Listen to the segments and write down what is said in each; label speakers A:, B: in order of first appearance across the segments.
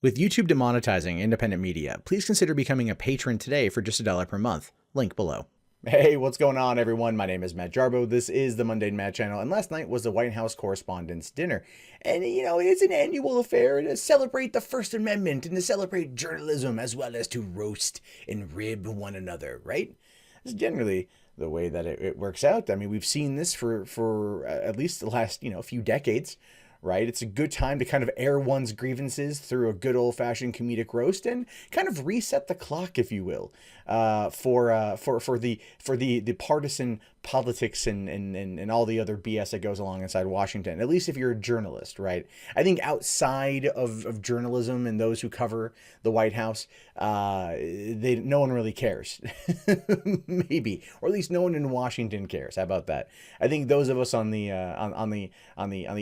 A: With YouTube demonetizing independent media, please consider becoming a patron today for just $1 per month. Link below. Hey, what's going on, everyone? My name is Matt Jarbo. This is the Mundane Matt channel, and last night was the White House Correspondents Dinner. And, it's an annual affair to celebrate the First Amendment and to celebrate journalism as well as to roast and rib one another, right? This is generally the way that it works out. I mean, we've seen this for at least the last, few decades. Right? It's a good time to kind of air one's grievances through a good old-fashioned comedic roast and kind of reset the clock, if you will, for the partisan politics and all the other BS that goes along inside Washington. At least if you're a journalist, right? I think outside of journalism and those who cover the White House, no one really cares, maybe, or at least no one in Washington cares. How about that? I think those of us on the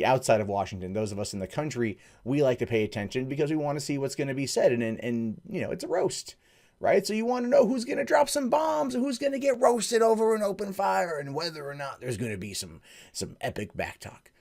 A: outside of Washington, those of us in the country, we like to pay attention because we want to see what's going to be said, and it's a roast. Right? So you want to know who's going to drop some bombs and who's going to get roasted over an open fire and whether or not there's going to be some epic backtalk.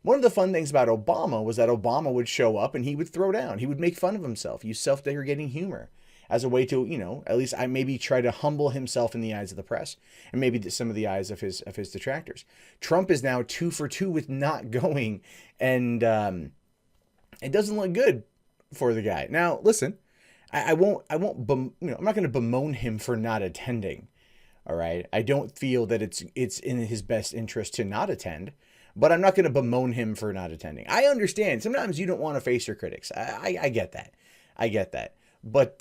A: One of the fun things about Obama was that Obama would show up and he would throw down. He would make fun of himself, use self-deprecating humor as a way to, at least maybe try to humble himself in the eyes of the press and maybe some of the eyes of his detractors. Trump is now 2 for 2 with not going, and it doesn't look good for the guy. Now, listen. I'm not going to bemoan him for not attending. All right. I don't feel that it's in his best interest to not attend, but I'm not going to bemoan him for not attending. I understand. Sometimes you don't want to face your critics. I get that. I get that. But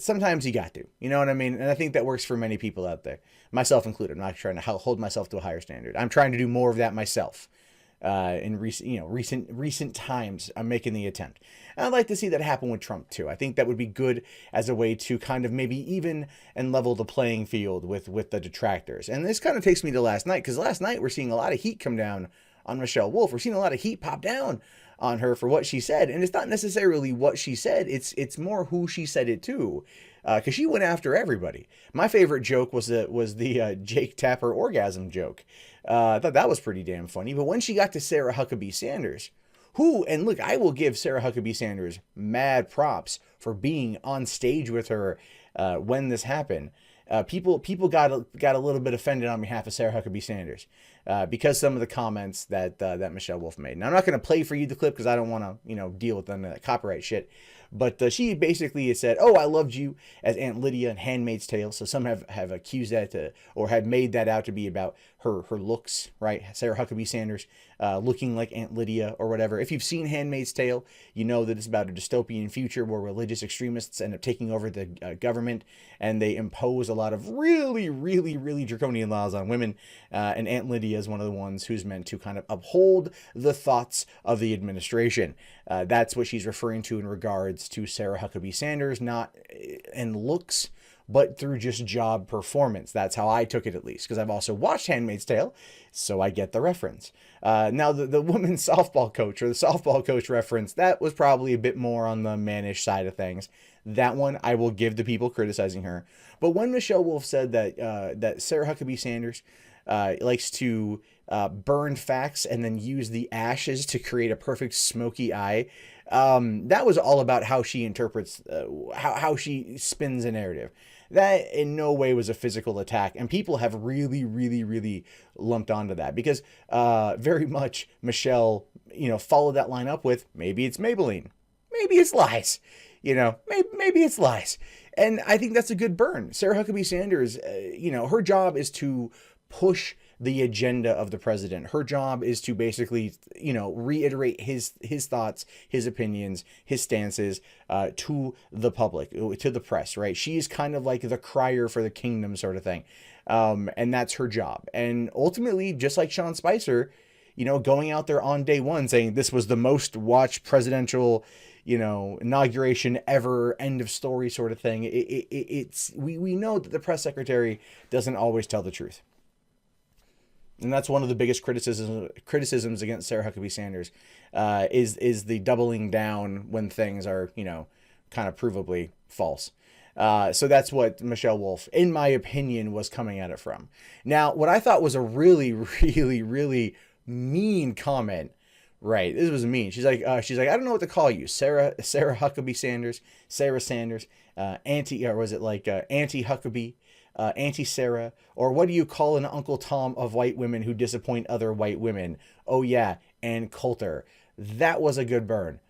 A: sometimes you got to, you know what I mean? And I think that works for many people out there, myself included. I'm not trying to hold myself to a higher standard. I'm trying to do more of that myself. In recent times, I'm making the attempt. And I'd like to see that happen with Trump too. I think that would be good as a way to kind of maybe even and level the playing field with the detractors. And this kind of takes me to last night, because last night we're seeing a lot of heat come down on Michelle Wolf. We're seeing a lot of heat pop down on her for what she said, and it's not necessarily what she said. It's more who she said it to. Because she went after everybody. My favorite joke was the Jake Tapper orgasm joke. I thought that was pretty damn funny. But when she got to Sarah Huckabee Sanders, and look, I will give Sarah Huckabee Sanders mad props for being on stage with her when this happened. People got a little bit offended on behalf of Sarah Huckabee Sanders because some of the comments that Michelle Wolf made. Now, I'm not going to play for you the clip because I don't want to deal with none of that copyright shit. But she basically said, "Oh, I loved you as Aunt Lydia in Handmaid's Tale." So some have accused that or have made that out to be about her looks, right? Sarah Huckabee Sanders looking like Aunt Lydia or whatever. If you've seen Handmaid's Tale, you know that it's about a dystopian future where religious extremists end up taking over the government and they impose a lot of really, really, really draconian laws on women. And Aunt Lydia is one of the ones who's meant to kind of uphold the thoughts of the administration. That's what she's referring to in regards to Sarah Huckabee Sanders, not in looks, but through just job performance. That's how I took it, at least, because I've also watched Handmaid's Tale, so I get the reference. Now, the women's softball coach, or the softball coach reference, that was probably a bit more on the mannish side of things. That one I will give the people criticizing her. But when Michelle Wolf said that Sarah Huckabee Sanders likes to burn facts and then use the ashes to create a perfect smoky eye, that was all about how she interprets, how she spins a narrative. That in no way was a physical attack, and people have really, really, really lumped onto that because very much Michelle, followed that line up with, maybe it's Maybelline, maybe it's lies, maybe it's lies. And I think that's a good burn. Sarah Huckabee Sanders, her job is to push the agenda of the president. Her job is to basically, reiterate his thoughts, his opinions, his stances to the public, to the press, right? She's kind of like the crier for the kingdom sort of thing. And that's her job. And ultimately, just like Sean Spicer, going out there on day one saying this was the most watched presidential, inauguration ever, end of story sort of thing. We know that the press secretary doesn't always tell the truth. And that's one of the biggest criticisms against Sarah Huckabee Sanders, is the doubling down when things are, kind of provably false. So that's what Michelle Wolf, in my opinion, was coming at it from. Now, what I thought was a really, really, really mean comment Right. This was mean. She's like, I don't know what to call you. Sarah Huckabee Sanders, Sarah Sanders, or was it like Auntie Huckabee, Auntie Sarah, or what do you call an Uncle Tom of white women who disappoint other white women? Oh yeah, Ann Coulter. That was a good burn.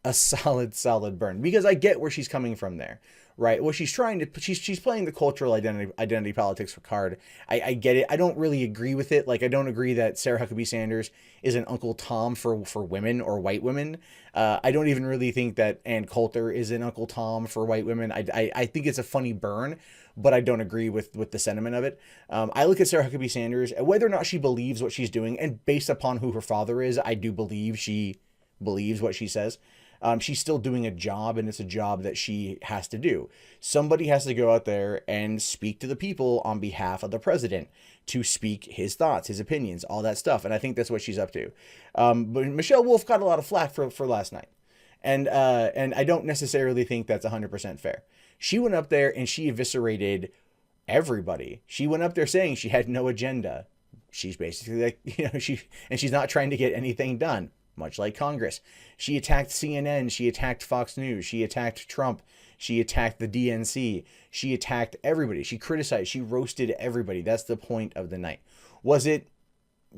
A: A solid burn, because I get where she's coming from there, right? Well, she's playing the cultural identity politics card. I get it. I don't really agree with it. Like, I don't agree that Sarah Huckabee Sanders is an Uncle Tom for women or white women. I don't even really think that Ann Coulter is an Uncle Tom for white women. I think it's a funny burn, but I don't agree with the sentiment of it. I look at Sarah Huckabee Sanders, whether or not she believes what she's doing, and based upon who her father is, I do believe she believes what she says. She's still doing a job, and it's a job that she has to do. Somebody has to go out there and speak to the people on behalf of the president, to speak his thoughts, his opinions, all that stuff. And I think that's what she's up to. But Michelle Wolf got a lot of flack for last night. And I don't necessarily think that's 100% fair. She went up there and she eviscerated everybody. She went up there saying she had no agenda. She's basically like, she's not trying to get anything done. Much like Congress. She attacked CNN, she attacked Fox News, she attacked Trump, she attacked the DNC, she attacked everybody. She criticized, she roasted everybody. That's the point of the night. Was it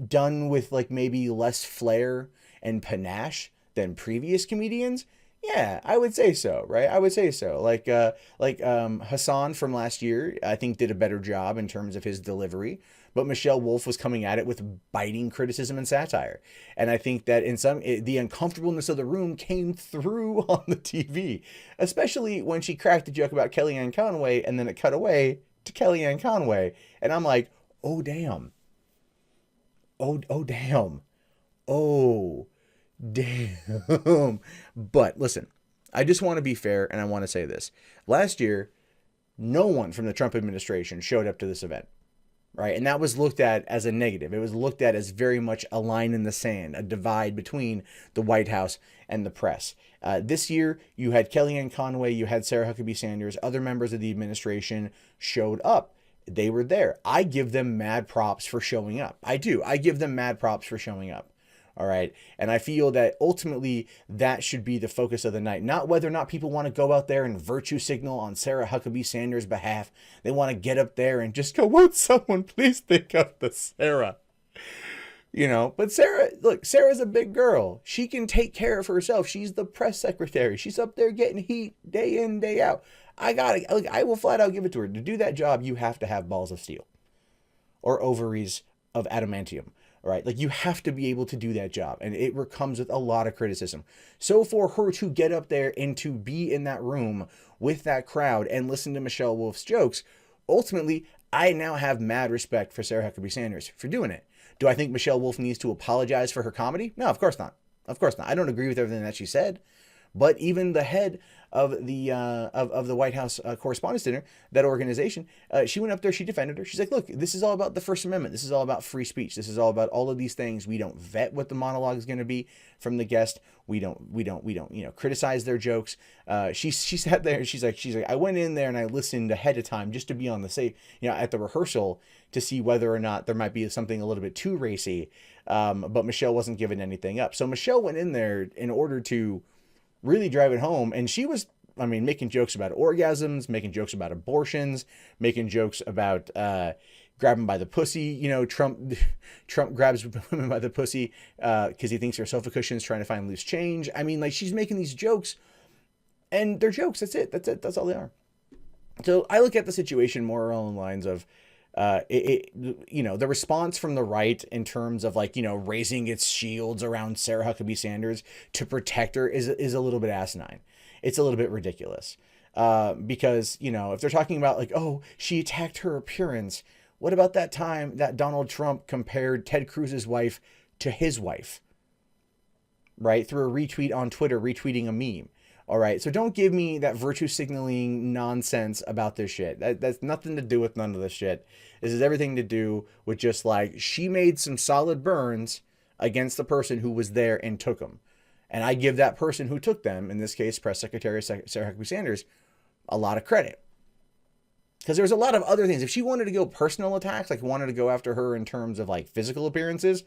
A: done with like maybe less flair and panache than previous comedians? Yeah, I would say so, right? I would say so. Like Hassan from last year, I think did a better job in terms of his delivery. But Michelle Wolf was coming at it with biting criticism and satire. And I think that the uncomfortableness of the room came through on the TV, especially when she cracked a joke about Kellyanne Conway and then it cut away to Kellyanne Conway. And I'm like, oh, damn. Oh, damn. Oh, damn. But listen, I just want to be fair, and I want to say this. Last year, no one from the Trump administration showed up to this event. Right. And that was looked at as a negative. It was looked at as very much a line in the sand, a divide between the White House and the press. This year, you had Kellyanne Conway, you had Sarah Huckabee Sanders, other members of the administration showed up. They were there. I give them mad props for showing up. I do. I give them mad props for showing up. All right. And I feel that ultimately that should be the focus of the night, not whether or not people want to go out there and virtue signal on Sarah Huckabee Sanders' behalf. They want to get up there and just go, won't someone please think of the Sarah? But Sarah's a big girl. She can take care of herself. She's the press secretary. She's up there getting heat day in, day out. I will flat out give it to her. To do that job, you have to have balls of steel or ovaries of adamantium. Right? Like, you have to be able to do that job, and it comes with a lot of criticism. So for her to get up there and to be in that room with that crowd and listen to Michelle Wolf's jokes, ultimately, I now have mad respect for Sarah Huckabee Sanders for doing it. Do I think Michelle Wolf needs to apologize for her comedy? No, of course not. Of course not. I don't agree with everything that she said. But even the head of the White House Correspondents Dinner, that organization, she went up there, she defended her. She's like, look, this is all about the First Amendment. This is all about free speech. This is all about all of these things. We don't vet what the monologue is going to be from the guest. We don't criticize their jokes. She sat there and she's like, I went in there and I listened ahead of time just to be on the safe, at the rehearsal to see whether or not there might be something a little bit too racy. But Michelle wasn't giving anything up. So Michelle went in there in order to really drive it home. And she was, making jokes about orgasms, making jokes about abortions, making jokes about grabbing by the pussy. Trump grabs women by the pussy because he thinks they're sofa cushions trying to find loose change. She's making these jokes, and they're jokes. That's it. That's all they are. So I look at the situation more along the lines of, the response from the right in terms of raising its shields around Sarah Huckabee Sanders to protect her is a little bit asinine. It's a little bit ridiculous. Because, if they're talking about she attacked her appearance, what about that time that Donald Trump compared Ted Cruz's wife to his wife, right? Through a retweet on Twitter, retweeting a meme. All right. So don't give me that virtue signaling nonsense about this shit. That's nothing to do with none of this shit. This is everything to do with just she made some solid burns against the person who was there and took them. And I give that person who took them, in this case, Press Secretary Sarah Huckabee Sanders, a lot of credit. Because there's a lot of other things. If she wanted to go personal attacks, wanted to go after her in terms of physical appearances,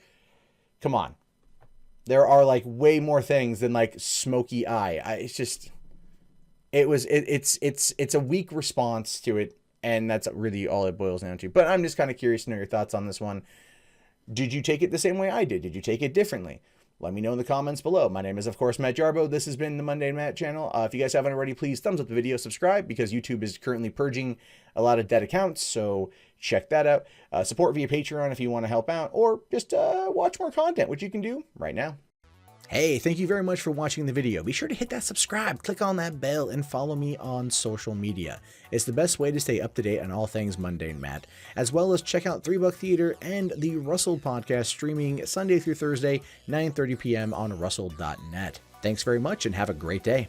A: come on. there are like way more things than like smoky eye. It's a weak response to it, and that's really all it boils down to. But I'm just kind of curious to know your thoughts on this one. Did you take it the same way I did? Did you take it differently? Let me know in the comments below. My name is, of course, Matt Jarbo. This has been the Mundane Matt channel. If you guys haven't already, please thumbs up the video, subscribe, because YouTube is currently purging a lot of dead accounts, so check that out. Support via Patreon if you want to help out, or just watch more content, which you can do right now. Hey, thank you very much for watching the video. Be sure to hit that subscribe, click on that bell, and follow me on social media. It's the best way to stay up to date on all things Mundane Matt, as well as check out 3 Buck Theater and the Russell podcast streaming Sunday through Thursday, 9:30 p.m. on russell.net. Thanks very much and have a great day.